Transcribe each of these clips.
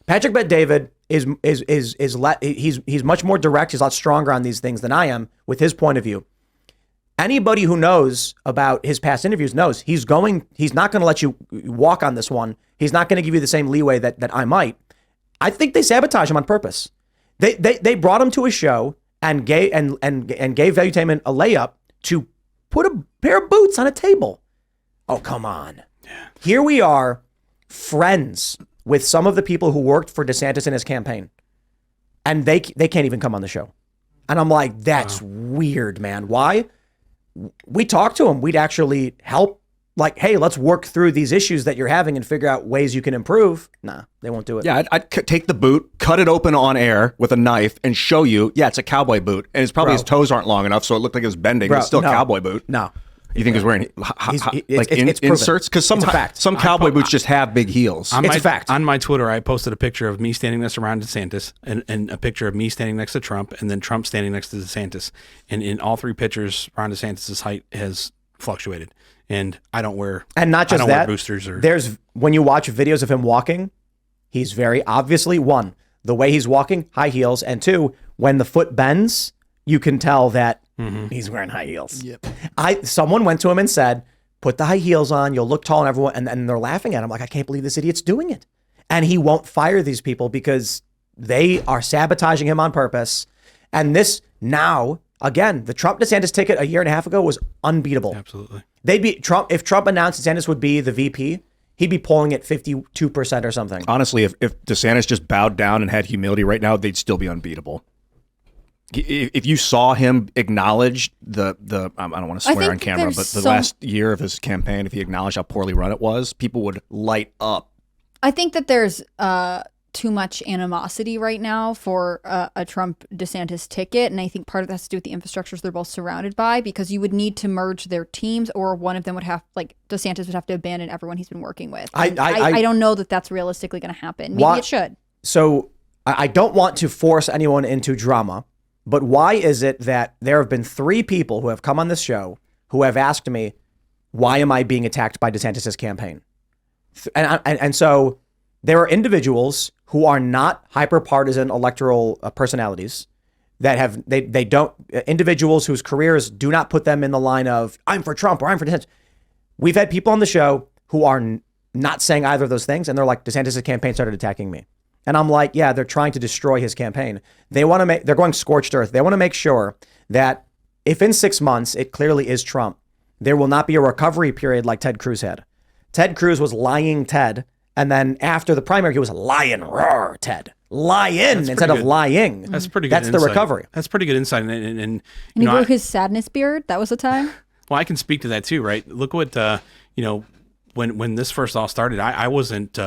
Patrick Bet-David he's much more direct. He's a lot stronger on these things than I am with his point of view. Anybody who knows about his past interviews knows he's not going to let you walk on this one. He's not going to give you the same leeway that I might. I think they sabotage him on purpose. They brought him to a show and gave Valuetainment a layup to put a pair of boots on a table. Oh, come on. Yeah. Here we are, friends with some of the people who worked for DeSantis in his campaign, and they can't even come on the show. And I'm like, that's weird, man. Why? We talked to him. We'd actually help. Like, hey, let's work through these issues that you're having and figure out ways you can improve. Nah, they won't do it. Yeah, I'd take the boot, cut it open on air with a knife, and show you, yeah, it's a cowboy boot. And it's probably his toes aren't long enough, so it looked like it was bending. But it's still a cowboy boot. No. You think he was wearing it's inserts? Because some cowboy boots just have big heels. It's a fact. On my Twitter, I posted a picture of me standing next to Ron DeSantis and a picture of me standing next to Trump and then Trump standing next to DeSantis. And in all three pictures, Ron DeSantis' height has fluctuated. And I don't wear boosters. When you watch videos of him walking, he's very obviously, one, the way he's walking, high heels, and two, when the foot bends, you can tell that he's wearing high heels. Yep. Someone went to him and said, put the high heels on, you'll look tall, and everyone, and they're laughing at him like, I can't believe this idiot's doing it. And he won't fire these people because they are sabotaging him on purpose. And this now, again, the Trump DeSantis ticket a year and a half ago was unbeatable. Absolutely. They'd be Trump if Trump announced DeSantis would be the VP, he'd be polling at 52% or something. Honestly, if DeSantis just bowed down and had humility right now, they'd still be unbeatable. If you saw him acknowledge the I don't want to swear on camera, but the last year of his campaign, if he acknowledged how poorly run it was, people would light up. I think that there's too much animosity right now for a Trump DeSantis ticket. And I think part of that has to do with the infrastructures they're both surrounded by, because you would need to merge their teams, or one of them would have, like DeSantis would have to abandon everyone he's been working with. I don't know that that's realistically going to happen. Maybe it should. So I don't want to force anyone into drama, but why is it that there have been 3 people who have come on this show who have asked me, why am I being attacked by DeSantis' campaign? And so there are individuals who are not hyper-partisan electoral personalities that have, they don't, individuals whose careers do not put them in the line of, I'm for Trump or I'm for DeSantis. We've had people on the show who are not saying either of those things, and they're like, DeSantis' campaign started attacking me. And I'm like, yeah, they're trying to destroy his campaign. They're going scorched earth. They want to make sure that if in 6 months it clearly is Trump, there will not be a recovery period like Ted Cruz had. Ted Cruz was lying Ted, and then after the primary, he was lying roar Ted. Lying instead of lying. That's pretty good. That's insight. the recovery. That's pretty good insight. And he grew his sadness beard. That was the time. Well, I can speak to that too, right? Look what when this first all started, I wasn't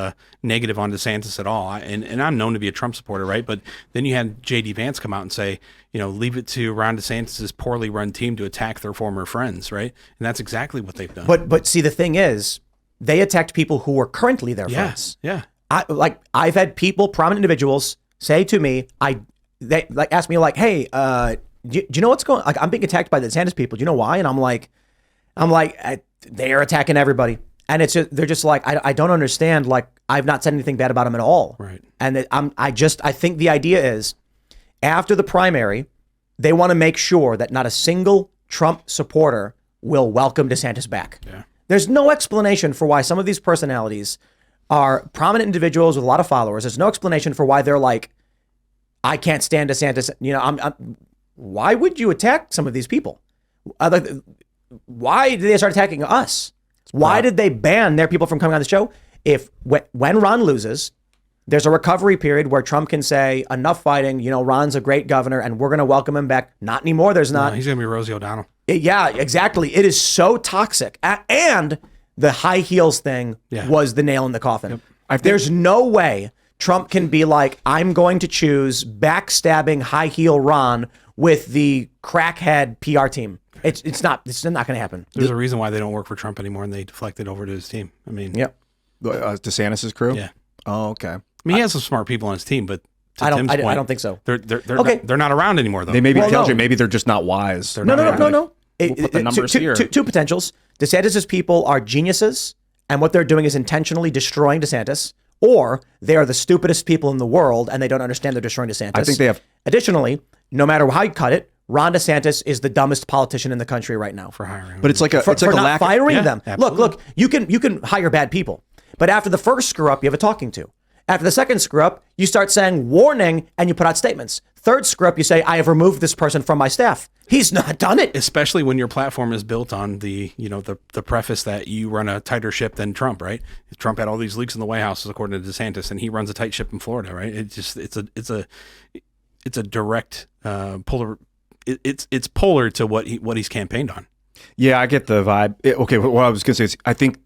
negative on DeSantis at all, and I'm known to be a Trump supporter, right? But then you had J.D. Vance come out and say, leave it to Ron DeSantis' poorly run team to attack their former friends, right? And that's exactly what they've done. But see, the thing is, they attacked people who were currently their friends. Yeah. I've had people, prominent individuals, say to me, they ask me like, hey, do you know what's going on? Like, I'm being attacked by the DeSantis people. Do you know why? And I'm like, they are attacking everybody. And they're just like, I don't understand. Like, I've not said anything bad about him at all. Right. And I think the idea is, after the primary, they want to make sure that not a single Trump supporter will welcome DeSantis back. Yeah. There's no explanation for why some of these personalities are prominent individuals with a lot of followers. There's no explanation for why they're like, I can't stand DeSantis. Why would you attack some of these people? Why did they start attacking us? Why did they ban their people from coming on the show? When Ron loses, there's a recovery period where Trump can say, enough fighting, Ron's a great governor and we're going to welcome him back. Not anymore. There's not. No, he's going to be Rosie O'Donnell. Yeah, exactly. It is so toxic. And the high heels thing was the nail in the coffin. Yep. There's no way Trump can be like, I'm going to choose backstabbing high heel Ron with the crackhead PR team. It's not going to happen. There's a reason why they don't work for Trump anymore, and they deflected over to his team. I mean, yep. DeSantis' crew? Yeah. Oh, okay. I mean, he has some smart people on his team, but I don't think so. They're not around anymore, though. They maybe tells you maybe they're just not wise. No. We'll put the numbers here. Two potentials. DeSantis' people are geniuses, and what they're doing is intentionally destroying DeSantis, or they are the stupidest people in the world and they don't understand they're destroying DeSantis. I think they have. Additionally, no matter how you cut it, Ron DeSantis is the dumbest politician in the country right now for hiring. But it's like a for not lack firing them. Absolutely. Look, you can hire bad people, but after the first screw up, you have a talking to. After the second screw up, you start saying warning and you put out statements. Third screw up, you say, I have removed this person from my staff. He's not done it. Especially when your platform is built on the preface that you run a tighter ship than Trump, right? Trump had all these leaks in the White House, according to DeSantis, and he runs a tight ship in Florida, right? It's a direct polar. It's polar to what he's campaigned on. Yeah, I get the vibe. Okay, what I was going to say is I think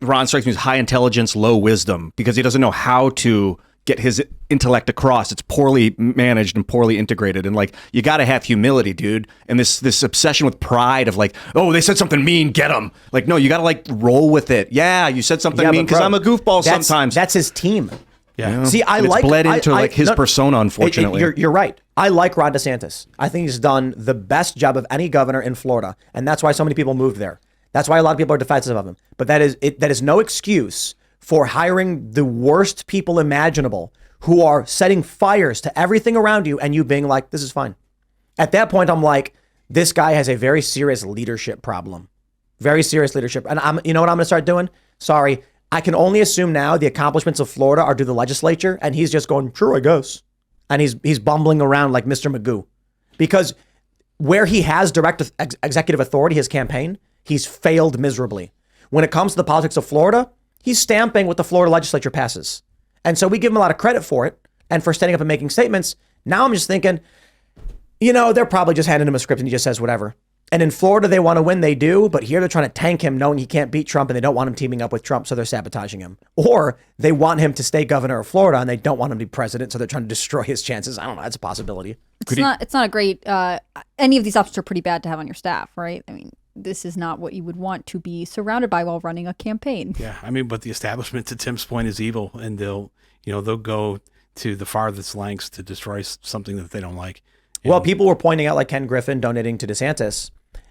Ron strikes me as high intelligence, low wisdom, because he doesn't know how to get his intellect across. It's poorly managed and poorly integrated. And like, you got to have humility, dude. And this obsession with pride of like, oh, they said something mean, get them. Like, no, you got to like roll with it. Yeah, you said something mean because I'm a goofball sometimes. That's his team. Yeah. See, it's bled into his persona, unfortunately. You're right. I like Ron DeSantis. I think he's done the best job of any governor in Florida. And that's why so many people moved there. That's why a lot of people are defensive of him. But that is no excuse for hiring the worst people imaginable who are setting fires to everything around you and you being like, this is fine. At that point, I'm like, this guy has a very serious leadership problem. Very serious leadership. And you know what I'm going to start doing? Sorry. I can only assume now the accomplishments of Florida are due to the legislature and he's just going, sure, I guess. And he's bumbling around like Mr. Magoo. Because where he has direct executive authority, his campaign, he's failed miserably. When it comes to the politics of Florida, he's stamping what the Florida legislature passes. And so we give him a lot of credit for it and for standing up and making statements. Now I'm just thinking, they're probably just handing him a script and he just says whatever. And in Florida, they want to win, they do. But here they're trying to tank him knowing he can't beat Trump and they don't want him teaming up with Trump, so they're sabotaging him. Or they want him to stay governor of Florida and they don't want him to be president, so they're trying to destroy his chances. I don't know. That's a possibility. It's not a great, any of these options are pretty bad to have on your staff, right? I mean, this is not what you would want to be surrounded by while running a campaign. Yeah, I mean, but the establishment, to Tim's point, is evil, and they'll go to the farthest lengths to destroy something that they don't like. Well, people were pointing out like Ken Griffin donating to DeSantis,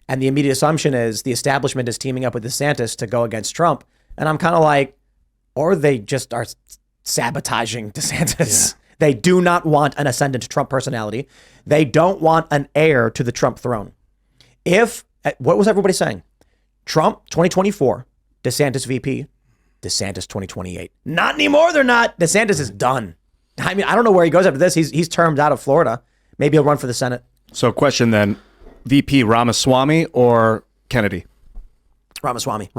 and the immediate assumption is the establishment is teaming up with DeSantis to go against Trump. And I'm kind of like, or they just are sabotaging DeSantis. Yeah. They do not want an ascendant Trump personality. They don't want an heir to the Trump throne. What was everybody saying? Trump 2024, DeSantis VP, DeSantis 2028. Not anymore, they're not. DeSantis is done. I mean, I don't know where he goes after this. He's termed out of Florida. Maybe he'll run for the Senate. So question then, VP Ramaswamy or Kennedy? Ramaswamy.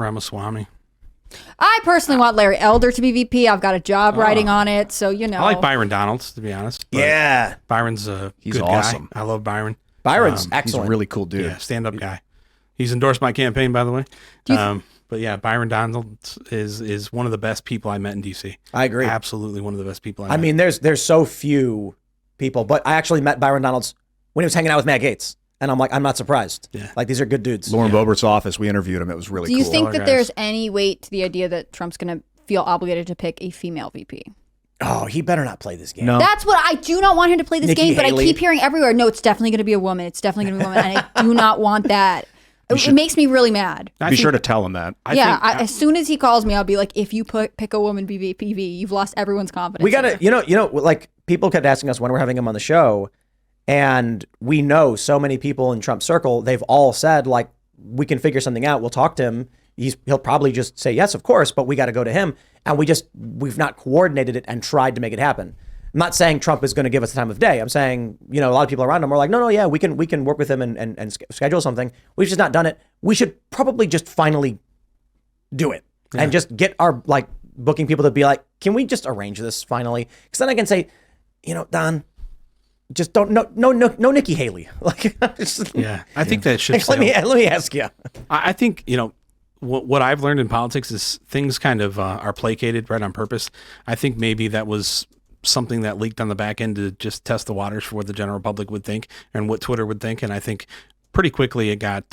I personally want Larry Elder to be VP. I've got a job writing on it, so I like Byron Donalds, to be honest. Yeah. Byron's he's good awesome. Guy. I love Byron. Byron's excellent. He's a really cool dude. Yeah, stand-up guy. He's endorsed my campaign, by the way. But yeah, Byron Donalds is one of the best people I met in DC. I agree. Absolutely one of the best people I met. I mean, there's so few people, but I actually met Byron Donalds when he was hanging out with Matt Gaetz. And I'm like, I'm not surprised. Yeah. Like, these are good dudes. Lauren Boebert's office, we interviewed him. It was really cool. Do you think that there's any weight to the idea that Trump's going to feel obligated to pick a female VP? Oh, he better not play this game. No. That's what I do not want him to play this Nikki game, but Haley. I keep hearing everywhere, no, it's definitely going to be a woman. It's definitely going to be a woman. And I do not want that. It makes me really mad. Be sure to tell him that. As soon as he calls me, I'll be like, if you pick a woman VP, you've lost everyone's confidence. We got to, like, people kept asking us when we're having him on the show, and we know so many people in Trump's circle, they've all said, like, we can figure something out. We'll talk to him. He'll probably just say, yes, of course, but we got to go to him. And we've not coordinated it and tried to make it happen. I'm not saying Trump is going to give us the time of day. I'm saying, a lot of people around him are like, no, yeah, we can work with him and schedule something. We've just not done it. We should probably just finally do it and just get our booking people to be like, can we just arrange this finally? Because then I can say, Don, just don't no Nikki Haley. I think that should. Let me ask you. I think what I've learned in politics is things kind of are placated right on purpose. I think maybe that was something that leaked on the back end to just test the waters for what the general public would think and what Twitter would think. And I think pretty quickly it got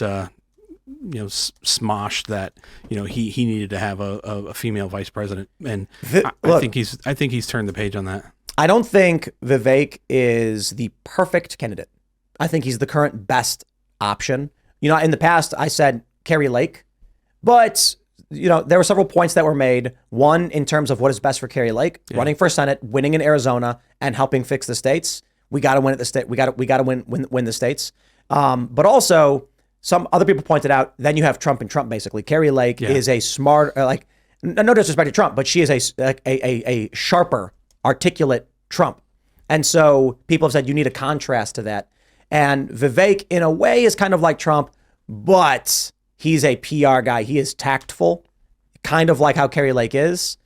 smoshed that he needed to have a female vice president. And I think he's turned the page on that. I don't think Vivek is the perfect candidate. I think he's the current best option. In the past, I said Carrie Lake, but there were several points that were made. One, in terms of what is best for Carrie Lake, running for Senate, winning in Arizona, and helping fix the states. We got to win at the state. We got to win the states. But also, some other people pointed out. Then you have Trump and Trump. Basically, Carrie Lake is a smart, no disrespect to Trump, but she is a sharper, articulate Trump. And so people have said you need a contrast to that. And Vivek, in a way, is kind of like Trump, but he's a PR guy. He is tactful, kind of like how Carrie Lake is.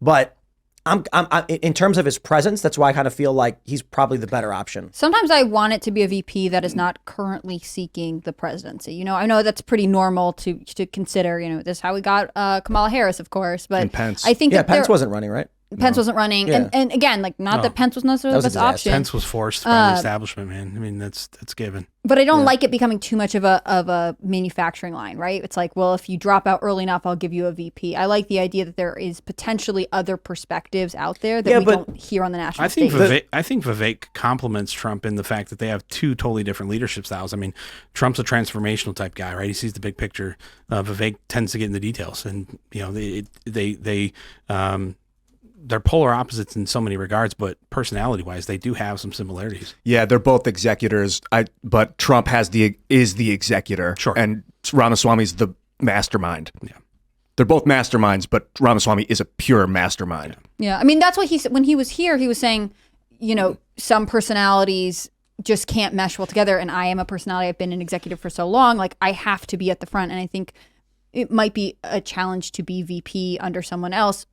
But I'm in terms of his presence, that's why I kind of feel like he's probably the better option. Sometimes I want it to be a VP that is not currently seeking the presidency. I know that's pretty normal to consider. This is how we got Kamala Harris, of course. But and Pence. I think Pence wasn't running, right? Pence wasn't running, and again, not that Pence was necessarily the best option. Pence was forced by the establishment, man. I mean, that's given. But I don't like it becoming too much of a manufacturing line, right? It's like, well, if you drop out early enough, I'll give you a VP. I like the idea that there is potentially other perspectives out there that we don't hear on the national stage. I think Vivek compliments Trump in the fact that they have two totally different leadership styles. I mean, Trump's a transformational type guy, right? He sees the big picture. Vivek tends to get in the details, and they're polar opposites in so many regards, but personality-wise, they do have some similarities. Yeah, they're both executors, but Trump is the executor, sure, and Ramaswamy's the mastermind. Yeah, they're both masterminds, but Ramaswamy is a pure mastermind. Yeah, I mean that's what he said when he was here. He was saying, some personalities just can't mesh well together, and I am a personality. I've been an executive for so long, like I have to be at the front, and I think it might be a challenge to be VP under someone else.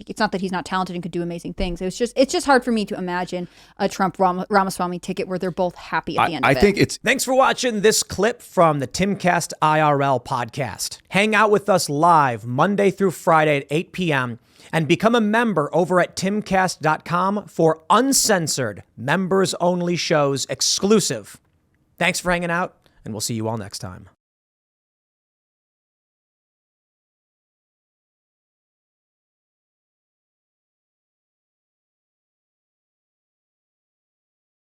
It's not that he's not talented and could do amazing things. It's just hard for me to imagine a Trump Ramaswamy ticket where they're both happy at the end of it. I think it's... Thanks for watching this clip from the Timcast IRL podcast. Hang out with us live Monday through Friday at 8 p.m. and become a member over at timcast.com for uncensored, members-only shows exclusive. Thanks for hanging out, and we'll see you all next time.